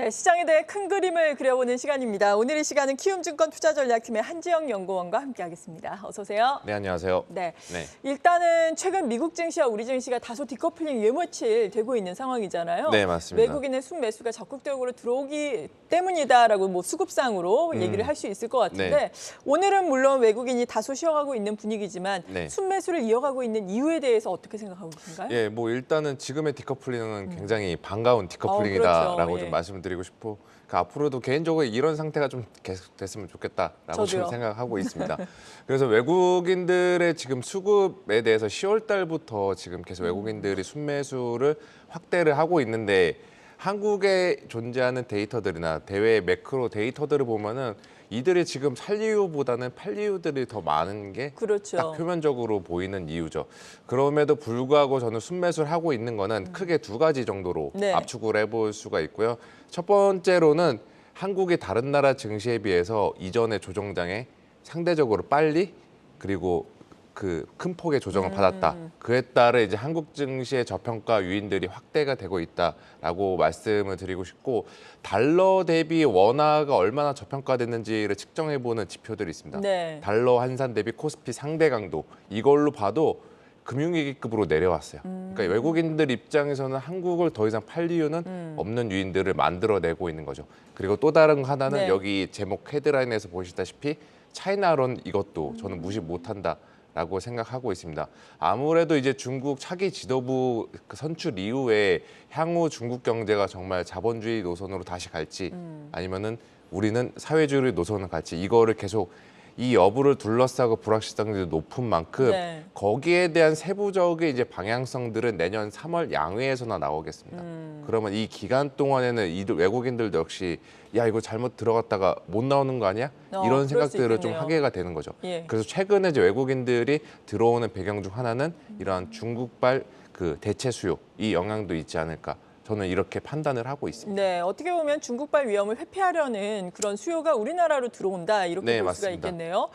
네, 시장에 대해 큰 그림을 그려보는 시간입니다. 오늘 이 시간은 키움증권 투자전략팀의 한지영 연구원과 함께하겠습니다. 어서 오세요. 네, 안녕하세요. 네, 네. 일단은 최근 미국 증시와 우리 증시가 다소 디커플링 예모칠 되고 있는 상황이잖아요. 네, 맞습니다. 외국인의 순매수가 적극적으로 들어오기 때문이다라고 뭐 수급상으로 얘기를 할 수 있을 것 같은데 네. 오늘은 물론 외국인이 다소 쉬어가고 있는 분위기지만 네. 순매수를 이어가고 있는 이유에 대해서 어떻게 생각하고 계신가요? 예, 뭐 일단은 지금의 디커플링은 굉장히 반가운 디커플링이다라고 그렇죠. 좀 예. 말씀드리고 싶고 앞으로도 개인적으로 이런 상태가 좀 계속됐으면 좋겠다라고 저도요. 좀 생각하고 있습니다. 그래서 외국인들의 지금 수급에 대해서 10월 달부터 지금 계속 외국인들이 순매수를 확대를 하고 있는데 한국에 존재하는 데이터들이나 대외 매크로 데이터들을 보면은 이들이 지금 살 이유보다는 팔 이유들이 더 많은 게 그렇죠. 딱 표면적으로 보이는 이유죠. 그럼에도 불구하고 저는 순매수를 하고 있는 거는 크게 두 가지 정도로 네. 압축을 해볼 수가 있고요. 첫 번째로는 한국이 다른 나라 증시에 비해서 이전의 조정장에 상대적으로 빨리 그리고 그 큰 폭의 조정을 받았다. 그에 따라 이제 한국 증시의 저평가 요인들이 확대가 되고 있다라고 말씀을 드리고 싶고 달러 대비 원화가 얼마나 저평가됐는지를 측정해보는 지표들이 있습니다. 네. 달러 환산 대비 코스피 상대 강도 이걸로 봐도 금융위기급으로 내려왔어요. 그러니까 외국인들 입장에서는 한국을 더 이상 팔 이유는 없는 요인들을 만들어내고 있는 거죠. 그리고 또 다른 거 하나는 네. 여기 제목 헤드라인에서 보시다시피 차이나론 이것도 저는 무시 못한다. 라고 생각하고 있습니다. 아무래도 이제 중국 차기 지도부 선출 이후에 향후 중국 경제가 정말 자본주의 노선으로 다시 갈지 아니면은 우리는 사회주의 노선으로 갈지 이거를 계속 이 여부를 둘러싸고 불확실성들이 높은 만큼 네. 거기에 대한 세부적인 이제 방향성들은 내년 3월 양회에서나 나오겠습니다. 그러면 이 기간 동안에는 이들 외국인들도 역시 야 이거 잘못 들어갔다가 못 나오는 거 아니야? 이런 그럴 수 생각들을 좀 있겠네요. 하게가 되는 거죠. 예. 그래서 최근에 이제 외국인들이 들어오는 배경 중 하나는 이러한 중국발 그 대체 수요 이 영향도 있지 않을까. 저는 이렇게 판단을 하고 있습니다. 네, 어떻게 보면 중국발 위험을 회피하려는 그런 수요가 우리나라로 들어온다 이렇게 네, 볼 수가 맞습니다. 있겠네요.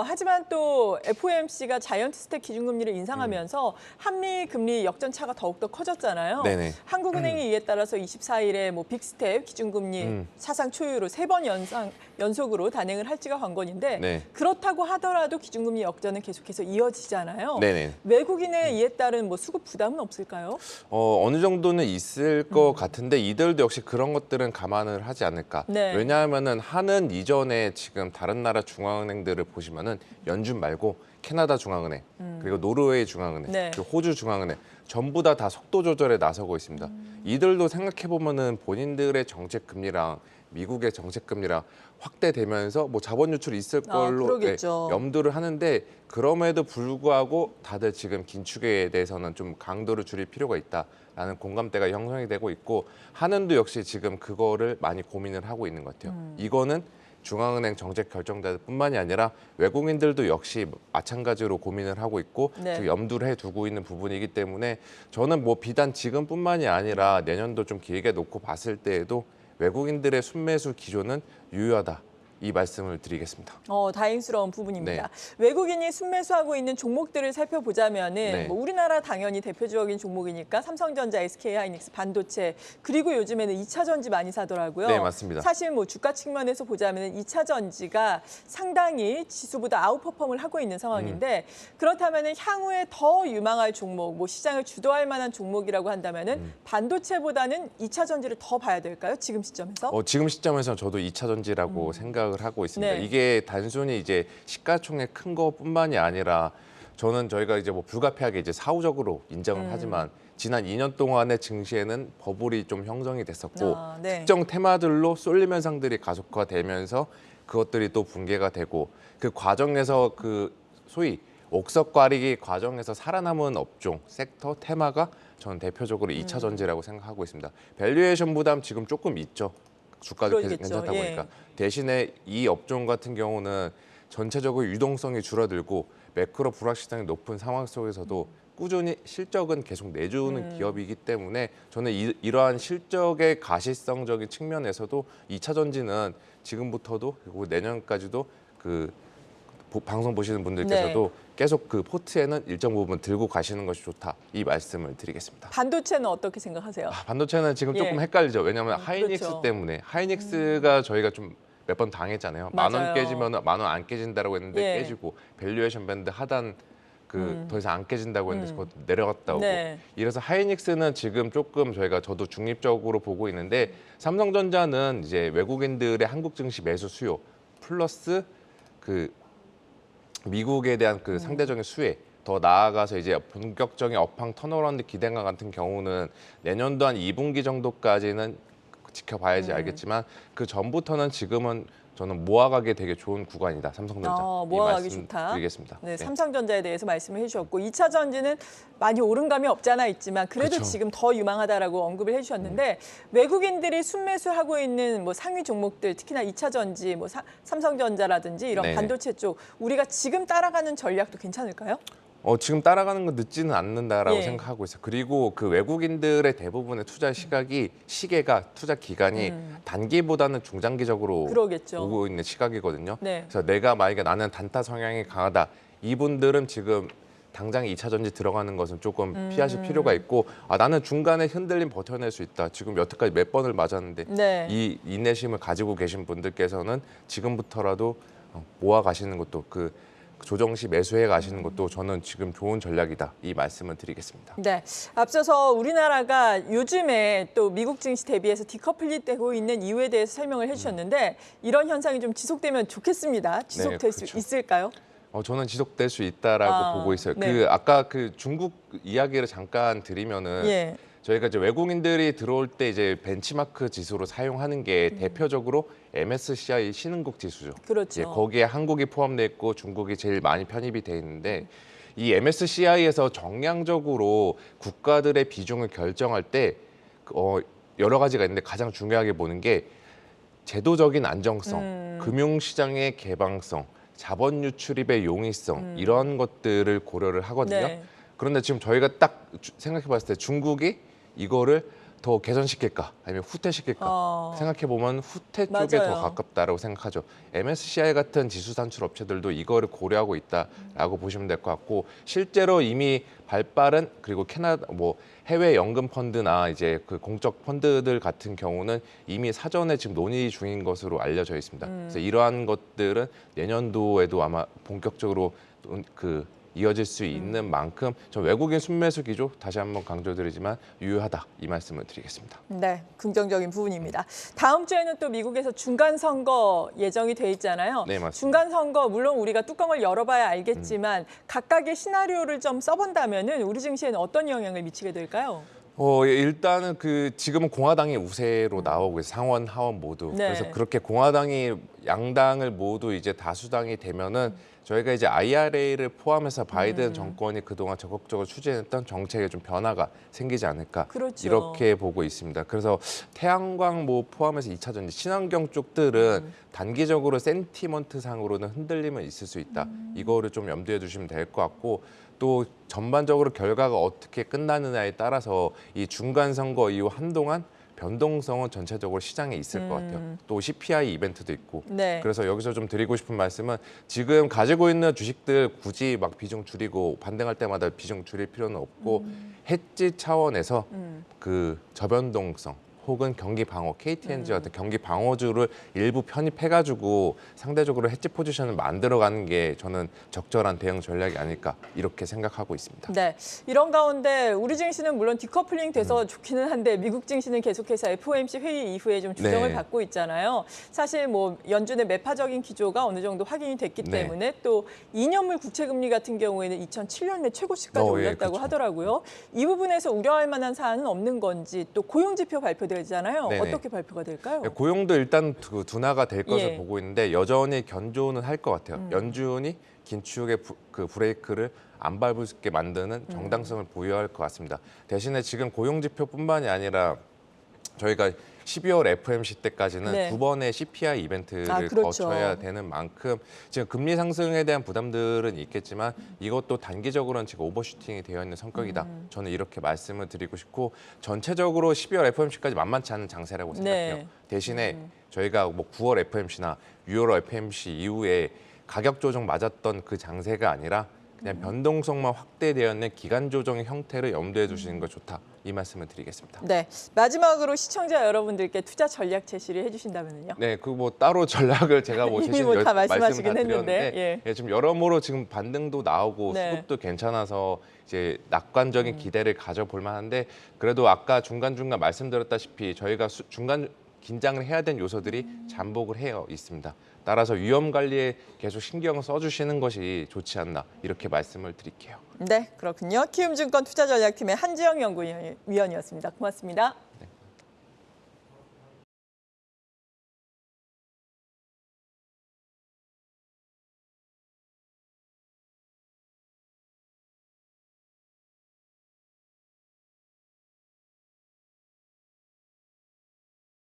하지만 또 FOMC가 자이언트 스택 기준금리를 인상하면서 한미 금리 역전차가 더욱더 커졌잖아요. 네네. 한국은행이 이에 따라서 24일에 뭐 빅스텝 기준금리 사상 초유로 3번 연속으로 단행을 할지가 관건인데 네. 그렇다고 하더라도 기준금리 역전은 계속해서 이어지잖아요. 네네. 외국인의 이에 따른 뭐 수급 부담은 없을까요? 어느 정도는 있을 것 같은데 이들도 역시 그런 것들은 감안을 하지 않을까. 네. 왜냐하면은 하는 이전에 지금 다른 나라 중앙은행들을 보시면은 연준 말고 캐나다 중앙은행 그리고 노르웨이 중앙은행 네. 그리고 호주 중앙은행 전부 다 속도 조절에 나서고 있습니다. 이들도 생각해 보면은 본인들의 정책 금리랑 미국의 정책 금리랑 확대되면서 뭐 자본 유출이 있을 걸로 그러겠죠. 염두를 하는데 그럼에도 불구하고 다들 지금 긴축에 대해서는 좀 강도를 줄일 필요가 있다라는 공감대가 형성이 되고 있고 한은도 역시 지금 그거를 많이 고민을 하고 있는 것 같아요. 이거는 중앙은행 정책 결정자들뿐만이 아니라 외국인들도 역시 마찬가지로 고민을 하고 있고 네. 지금 염두를 해두고 있는 부분이기 때문에 저는 뭐 비단 지금뿐만이 아니라 내년도 좀 길게 놓고 봤을 때에도 외국인들의 순매수 기조는 유효하다. 이 말씀을 드리겠습니다. 다행스러운 부분입니다. 외국인이 순매수하고 있는 종목들을 살펴보자면은 네. 뭐 우리나라 당연히 대표적인 종목이니까 삼성전자, SK하이닉스, 반도체 그리고 요즘에는 2차 전지 많이 사더라고요. 네, 맞습니다. 사실 뭐 주가 측면에서 보자면은 2차 전지가 상당히 지수보다 아웃퍼폼을 하고 있는 상황인데 그렇다면은 향후에 더 유망할 종목, 뭐 시장을 주도할 만한 종목이라고 한다면은 반도체보다는 2차 전지를 더 봐야 될까요? 지금 시점에서? 지금 시점에서 저도 2차 전지라고 생각을 하고 있습니다. 네. 이게 단순히 이제 시가총액 큰 거뿐만이 아니라 저는 저희가 이제 뭐 불가피하게 이제 사후적으로 인정을 하지만 지난 2년 동안의 증시에는 버블이 좀 형성이 됐었고 네. 특정 테마들로 쏠림 현상들이 가속화되면서 그것들이 또 붕괴가 되고 그 과정에서 그 소위 옥석 가리기 과정에서 살아남은 업종, 섹터, 테마가 저는 대표적으로 2차 전지라고 생각하고 있습니다. 밸류에이션 부담 지금 조금 있죠. 주가도 계속 그러겠죠. 괜찮다 예. 보니까. 대신에 이 업종 같은 경우는 전체적으로 유동성이 줄어들고 매크로 불확실성이 높은 상황 속에서도 꾸준히 실적은 계속 내주는 기업이기 때문에 저는 이러한 실적의 가시성적인 측면에서도 2차 전지는 지금부터도 그리고 내년까지도 그 방송 보시는 분들께서도 계속 그 포트에는 일정 부분 들고 가시는 것이 좋다. 이 말씀을 드리겠습니다. 반도체는 어떻게 생각하세요? 반도체는 지금 예. 조금 헷갈리죠. 왜냐하면 하이닉스 그렇죠. 때문에 하이닉스가 저희가 좀 몇 번 당했잖아요. 만 원 맞아요. 깨지면 만 원 안 깨진다고 했는데 예. 깨지고 밸류에이션 밴드 하단 그 더 이상 안 깨진다고 했는데 그거 내려갔다 오고 네. 이래서 하이닉스는 지금 조금 저도 중립적으로 보고 있는데 삼성전자는 이제 외국인들의 한국 증시 매수 수요 플러스 그 미국에 대한 그 상대적인 수혜 더 나아가서 이제 본격적인 업황 턴어라운드 기대감 같은 경우는 내년도 한 2분기 정도까지는 지켜봐야지 알겠지만 그 전부터는 지금은 저는 모아가기 되게 좋은 구간이다. 삼성전자. 이 모아가기 말씀 좋다. 드리겠습니다. 네, 삼성전자에 대해서 말씀을 해주셨고 2차 전지는 많이 오른 감이 없잖아 있지만 그래도 그렇죠. 지금 더 유망하다라고 언급을 해주셨는데 외국인들이 순매수하고 있는 뭐 상위 종목들 특히나 2차 전지 뭐 삼성전자라든지 이런 네. 반도체 쪽 우리가 지금 따라가는 전략도 괜찮을까요? 지금 따라가는 건 늦지는 않는다라고 예. 생각하고 있어요. 그리고 그 외국인들의 대부분의 투자 시계가 투자 기간이 단기보다는 중장기적으로 그러겠죠. 오고 있는 시각이거든요. 네. 그래서 내가 만약에 나는 단타 성향이 강하다. 이분들은 지금 당장 2차 전지 들어가는 것은 조금 피하실 필요가 있고 나는 중간에 흔들림 버텨낼 수 있다. 지금 여태까지 몇 번을 맞았는데 네. 이 인내심을 가지고 계신 분들께서는 지금부터라도 모아 가시는 것도 그 조정 시 매수해 가시는 것도 저는 지금 좋은 전략이다. 이 말씀을 드리겠습니다. 네, 앞서서 우리나라가 요즘에 또 미국 증시 대비해서 디커플링 되고 있는 이유에 대해서 설명을 해주셨는데 이런 현상이 좀 지속되면 좋겠습니다. 지속될 수 그렇죠. 있을까요? 저는 지속될 수 있다라고 보고 있어요. 네. 아까 그 중국 이야기를 잠깐 드리면은 예. 저희가 이제 외국인들이 들어올 때 이제 벤치마크 지수로 사용하는 게 대표적으로 MSCI 신흥국 지수죠. 그렇죠. 예, 거기에 한국이 포함돼 있고 중국이 제일 많이 편입이 돼 있는데 이 MSCI에서 정량적으로 국가들의 비중을 결정할 때 여러 가지가 있는데 가장 중요하게 보는 게 제도적인 안정성, 금융시장의 개방성, 자본 유출입의 용이성 이런 것들을 고려를 하거든요. 네. 그런데 지금 저희가 딱 생각해 봤을 때 중국이 이거를 더 개선시킬까 아니면 후퇴시킬까 생각해 보면 후퇴 쪽에 맞아요. 더 가깝다라고 생각하죠. MSCI 같은 지수 산출 업체들도 이거를 고려하고 있다라고 보시면 될 것 같고 실제로 이미 발빠른 그리고 캐나다 뭐 해외 연금 펀드나 이제 그 공적 펀드들 같은 경우는 이미 사전에 지금 논의 중인 것으로 알려져 있습니다. 그래서 이러한 것들은 내년도에도 아마 본격적으로 이어질 수 있는 만큼 저 외국인 순매수 기조 다시 한번 강조드리지만 유효하다 이 말씀을 드리겠습니다. 네, 긍정적인 부분입니다. 다음 주에는 또 미국에서 중간 선거 예정이 돼 있잖아요. 네, 맞습니다. 중간 선거 물론 우리가 뚜껑을 열어봐야 알겠지만 각각의 시나리오를 좀 써본다면은 우리 증시에는 어떤 영향을 미치게 될까요? 일단은 지금은 공화당이 우세로 나오고 있어요. 상원, 하원 모두. 네. 그래서 그렇게 공화당이 양당을 모두 이제 다수당이 되면은 저희가 이제 IRA를 포함해서 바이든 정권이 그동안 적극적으로 추진했던 정책에 좀 변화가 생기지 않을까 그렇죠. 이렇게 보고 있습니다. 그래서 태양광 뭐 포함해서 2차 전지 친환경 쪽들은 단기적으로 센티먼트 상으로는 흔들림은 있을 수 있다. 이거를 좀 염두에 두시면 될 것 같고 또 전반적으로 결과가 어떻게 끝나느냐에 따라서 이 중간 선거 이후 한동안 변동성은 전체적으로 시장에 있을 것 같아요. 또 CPI 이벤트도 있고. 네. 그래서 여기서 좀 드리고 싶은 말씀은 지금 가지고 있는 주식들 굳이 막 비중 줄이고 반등할 때마다 비중 줄일 필요는 없고 해지 차원에서 그 저변동성 혹은 경기 방어, KTNG 같은 경기 방어주를 일부 편입해가지고 상대적으로 해지 포지션을 만들어가는 게 저는 적절한 대응 전략이 아닐까 이렇게 생각하고 있습니다. 네, 이런 가운데 우리 증시는 물론 디커플링 돼서 좋기는 한데 미국 증시는 계속해서 FOMC 회의 이후에 좀 조정을 네. 받고 있잖아요. 사실 뭐 연준의 매파적인 기조가 어느 정도 확인이 됐기 네. 때문에 또 2년물 국채 금리 같은 경우에는 2007년에 최고치까지 예, 올렸다고 그렇죠. 하더라고요. 이 부분에서 우려할 만한 사안은 없는 건지 또 고용 지표 발표되잖아요. 네네. 어떻게 발표가 될까요? 고용도 일단 둔화가 될 것을 예. 보고 있는데 여전히 견조는 할 것 같아요. 연준이 긴축의 브레이크를 안 밟을 수 있게 만드는 정당성을 보유할 것 같습니다. 대신에 지금 고용 지표뿐만이 아니라 저희가 12월 FOMC 때까지는 네. 두 번의 CPI 이벤트를 그렇죠. 거쳐야 되는 만큼 지금 금리 상승에 대한 부담들은 있겠지만 이것도 단기적으로는 지금 오버슈팅이 되어 있는 성격이다. 저는 이렇게 말씀을 드리고 싶고 전체적으로 12월 FOMC까지 만만치 않은 장세라고 생각해요. 네. 대신에 저희가 뭐 9월 FOMC나 6월 FOMC 이후에 가격 조정 맞았던 그 장세가 아니라 그냥 변동성만 확대되었는 기간 조정의 형태를 염두에 두시는 거 좋다. 이 말씀을 드리겠습니다. 네, 마지막으로 시청자 여러분들께 투자 전략 제시를 해주신다면요. 네, 그 뭐 따로 전략을 제가 뭐 이미 제시 뭐 다 말씀을 말씀하시긴 다 드렸는데 했는데, 예. 지금 여러모로 지금 반등도 나오고 네. 수급도 괜찮아서 이제 낙관적인 기대를 가져볼 만한데 그래도 아까 중간중간 말씀드렸다시피 저희가 중간 긴장을 해야 되는 요소들이 잠복을 해어 있습니다. 따라서 위험 관리에 계속 신경 써주시는 것이 좋지 않나 이렇게 말씀을 드릴게요. 네, 그렇군요. 키움증권 투자전략팀의 한지영 연구위원이었습니다. 고맙습니다.